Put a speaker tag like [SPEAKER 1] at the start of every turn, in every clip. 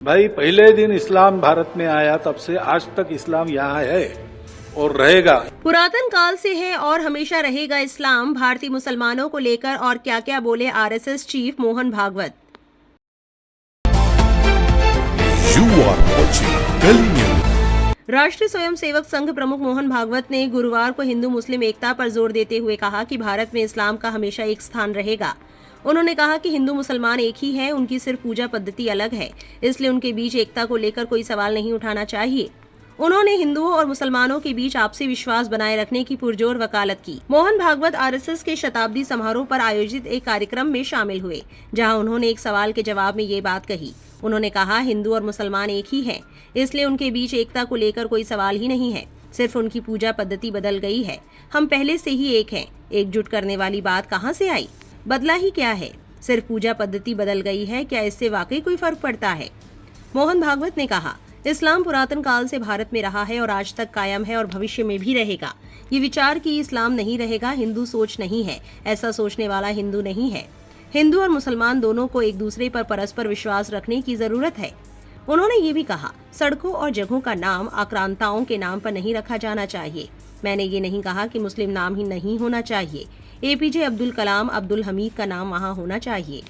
[SPEAKER 1] भाई पहले दिन इस्लाम भारत में आया तब से आज तक इस्लाम यहाँ है और रहेगा।
[SPEAKER 2] पुरातन काल से है और हमेशा रहेगा इस्लाम। भारतीय मुसलमानों को लेकर और क्या क्या बोले आरएसएस चीफ मोहन भागवत। राष्ट्रीय स्वयंसेवक संघ प्रमुख मोहन भागवत ने गुरुवार को हिंदू मुस्लिम एकता पर जोर देते हुए कहा कि भारत में इस्लाम का हमेशा एक स्थान रहेगा। उन्होंने कहा कि हिंदू मुसलमान एक ही हैं, उनकी सिर्फ पूजा पद्धति अलग है, इसलिए उनके बीच एकता को लेकर कोई सवाल नहीं उठाना चाहिए। उन्होंने हिंदुओं और मुसलमानों के बीच आपसी विश्वास बनाए रखने की पुरजोर वकालत की। मोहन भागवत आरएसएस के शताब्दी समारोह पर आयोजित एक कार्यक्रम में शामिल हुए, जहां उन्होंने एक सवाल के जवाब में ये बात कही। उन्होंने कहा, हिंदू और मुसलमान एक ही हैं, इसलिए उनके बीच एकता को लेकर कोई सवाल ही नहीं है, सिर्फ उनकी पूजा पद्धति बदल गई है। हम पहले से ही एक हैं। एकजुट करने वाली बात कहाँ से आई? बदला ही क्या है? सिर्फ पूजा पद्धति बदल गई है, क्या इससे वाकई कोई फर्क पड़ता है? मोहन भागवत ने कहा, इस्लाम पुरातन काल से भारत में रहा है और आज तक कायम है और भविष्य में भी रहेगा। ये विचार कि इस्लाम नहीं रहेगा हिंदू सोच नहीं है, ऐसा सोचने वाला हिंदू नहीं है। हिंदू और मुसलमान दोनों को एक दूसरे पर परस्पर विश्वास रखने की जरूरत है। उन्होंने ये भी कहा, सड़कों और जगहों का नाम आक्रांताओं के नाम पर नहीं रखा जाना चाहिए। मैंने ये नहीं कहा कि मुस्लिम नाम ही नहीं होना चाहिए। एपीजे अब्दुल कलाम, अब्दुल हमीद का नाम वहाँ होना चाहिए।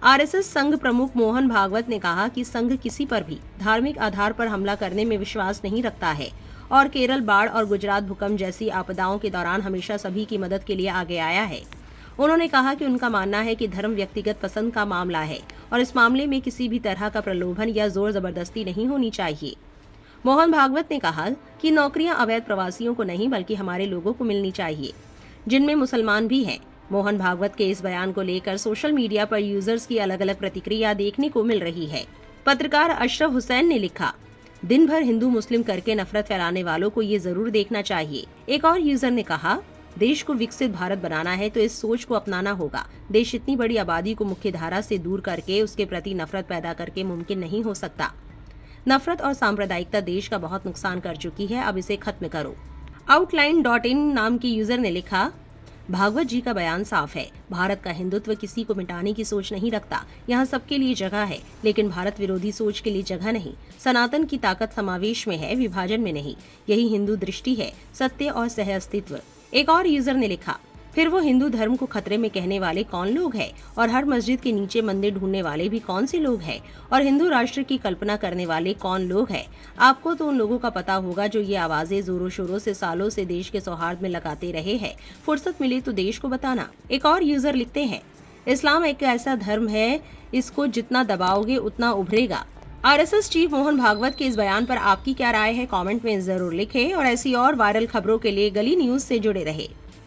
[SPEAKER 2] आरएसएस संघ प्रमुख मोहन भागवत ने कहा कि संघ किसी पर भी धार्मिक आधार पर हमला करने में विश्वास नहीं रखता है और केरल बाढ़ और गुजरात भूकंप जैसी आपदाओं के दौरान हमेशा सभी की मदद के लिए आगे आया है। उन्होंने कहा कि उनका मानना है कि धर्म व्यक्तिगत पसंद का मामला है और इस मामले में किसी भी तरह का प्रलोभन या जोर जबरदस्ती नहीं होनी चाहिए। मोहन भागवत ने कहा कि नौकरियां अवैध प्रवासियों को नहीं बल्कि हमारे लोगों को मिलनी चाहिए, जिनमें मुसलमान भी हैं। मोहन भागवत के इस बयान को लेकर सोशल मीडिया पर यूजर्स की अलग अलग प्रतिक्रिया देखने को मिल रही है। पत्रकार अशरफ हुसैन ने लिखा, दिन भर हिंदू मुस्लिम करके नफरत फैलाने वालों को ये जरूर देखना चाहिए। एक और यूजर ने कहा, देश को विकसित भारत बनाना है तो इस सोच को अपनाना होगा। देश इतनी बड़ी आबादी को मुख्य धारा से दूर करके उसके प्रति नफरत पैदा करके मुमकिन नहीं हो सकता। नफरत और सांप्रदायिकता देश का बहुत नुकसान कर चुकी है, अब इसे खत्म करो। outline.in नाम की यूजर ने लिखा, भागवत जी का बयान साफ है। भारत का हिंदुत्व किसी को मिटाने की सोच नहीं रखता। यहाँ सबके लिए जगह है, लेकिन भारत विरोधी सोच के लिए जगह नहीं। सनातन की ताकत समावेश में है, विभाजन में नहीं। यही हिंदू दृष्टि है, सत्य और सह अस्तित्व। एक और यूजर ने लिखा, फिर वो हिंदू धर्म को खतरे में कहने वाले कौन लोग हैं और हर मस्जिद के नीचे मंदिर ढूंढने वाले भी कौन से लोग हैं और हिंदू राष्ट्र की कल्पना करने वाले कौन लोग हैं? आपको तो उन लोगों का पता होगा जो ये आवाजें जोरों शोरों से सालों से देश के सौहार्द में लगाते रहे हैं। फुर्सत मिले तो देश को बताना। एक और यूजर लिखते हैं, इस्लाम एक ऐसा धर्म है, इसको जितना दबाओगे उतना उभरेगा। आरएसएस चीफ मोहन भागवत के इस बयान पर आपकी क्या राय है? कमेंट में जरूर लिखें और ऐसी और वायरल खबरों के लिए गली न्यूज से जुड़े रहे।